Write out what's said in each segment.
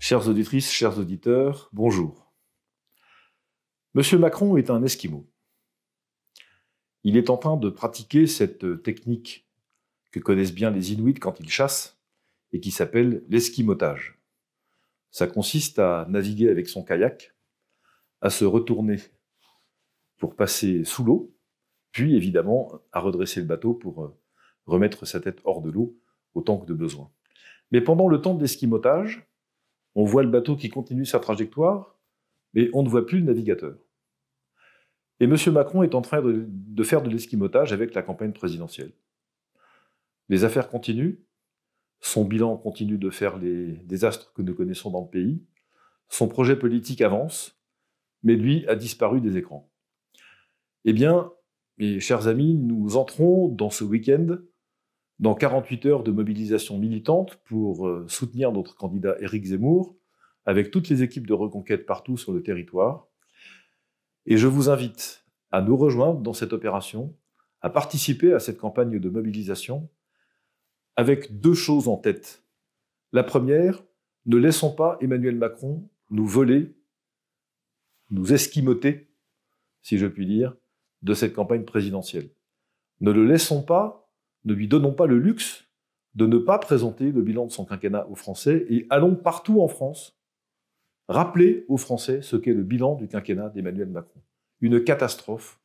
Chères auditrices, chers auditeurs, bonjour. Monsieur Macron est un Esquimau. Il est en train de pratiquer cette technique que connaissent bien les Inuits quand ils chassent et qui s'appelle l'esquimotage. Ça consiste à naviguer avec son kayak, à se retourner pour passer sous l'eau, puis évidemment à redresser le bateau pour remettre sa tête hors de l'eau autant que de besoin. Mais pendant le temps de l'esquimotage, on voit le bateau qui continue sa trajectoire, mais on ne voit plus le navigateur. Et M. Macron est en train de faire de l'esquimotage avec la campagne présidentielle. Les affaires continuent, son bilan continue de faire les désastres que nous connaissons dans le pays, son projet politique avance, mais lui a disparu des écrans. Eh bien, mes chers amis, nous entrons dans ce week-end dans 48 heures de mobilisation militante pour soutenir notre candidat Éric Zemmour, avec toutes les équipes de reconquête partout sur le territoire. Et je vous invite à nous rejoindre dans cette opération, à participer à cette campagne de mobilisation, avec deux choses en tête. La première, ne laissons pas Emmanuel Macron nous voler, nous esquimoter, si je puis dire, de cette campagne présidentielle. Ne le laissons pas, ne lui donnons pas le luxe de ne pas présenter le bilan de son quinquennat aux Français et allons partout en France rappeler aux Français ce qu'est le bilan du quinquennat d'Emmanuel Macron. Une catastrophe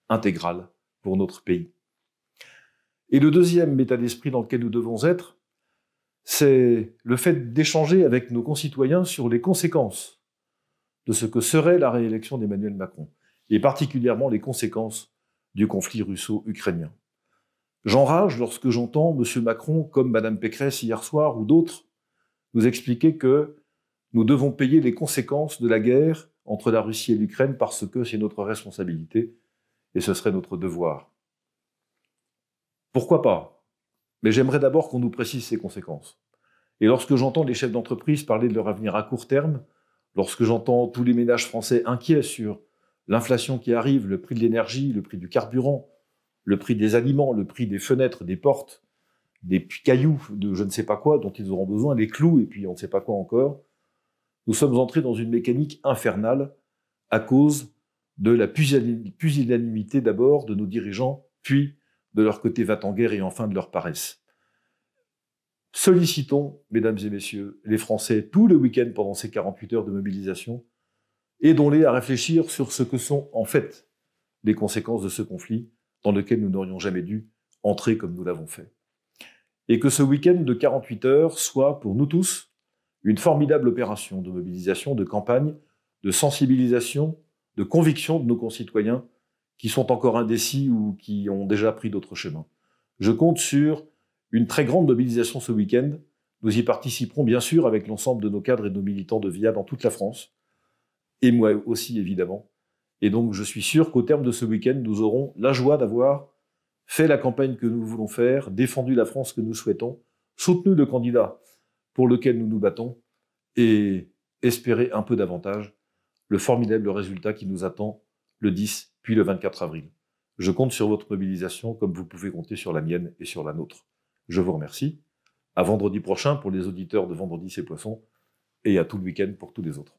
intégrale pour notre pays. Et le deuxième état d'esprit dans lequel nous devons être, c'est le fait d'échanger avec nos concitoyens sur les conséquences de ce que serait la réélection d'Emmanuel Macron, et particulièrement les conséquences du conflit russo-ukrainien. J'enrage lorsque j'entends M. Macron, comme Mme Pécresse hier soir ou d'autres, nous expliquer que nous devons payer les conséquences de la guerre entre la Russie et l'Ukraine parce que c'est notre responsabilité et ce serait notre devoir. Pourquoi pas? Mais j'aimerais d'abord qu'on nous précise ces conséquences. Et lorsque j'entends les chefs d'entreprise parler de leur avenir à court terme, lorsque j'entends tous les ménages français inquiets sur l'inflation qui arrive, le prix de l'énergie, le prix du carburant, le prix des aliments, le prix des fenêtres, des portes, des cailloux, de je ne sais pas quoi dont ils auront besoin, les clous et puis on ne sait pas quoi encore, nous sommes entrés dans une mécanique infernale à cause de la pusillanimité d'abord de nos dirigeants, puis de leur côté va-t-en-guerre et enfin de leur paresse. Sollicitons, mesdames et messieurs, les Français tout le week-end pendant ces 48 heures de mobilisation, aidons-les à réfléchir sur ce que sont en fait les conséquences de ce conflit dans lequel nous n'aurions jamais dû entrer comme nous l'avons fait. Et que ce week-end de 48 heures soit pour nous tous une formidable opération de mobilisation, de campagne, de sensibilisation, de conviction de nos concitoyens qui sont encore indécis ou qui ont déjà pris d'autres chemins. Je compte sur une très grande mobilisation ce week-end. Nous y participerons bien sûr avec l'ensemble de nos cadres et de nos militants de VIA dans toute la France, et moi aussi évidemment. Et donc je suis sûr qu'au terme de ce week-end, nous aurons la joie d'avoir fait la campagne que nous voulons faire, défendu la France que nous souhaitons, soutenu le candidat pour lequel nous nous battons, et espérer un peu davantage le formidable résultat qui nous attend le 10 puis le 24 avril. Je compte sur votre mobilisation comme vous pouvez compter sur la mienne et sur la nôtre. Je vous remercie. À vendredi prochain pour les auditeurs de Vendredi c'est Poisson et à tout le week-end pour tous les autres.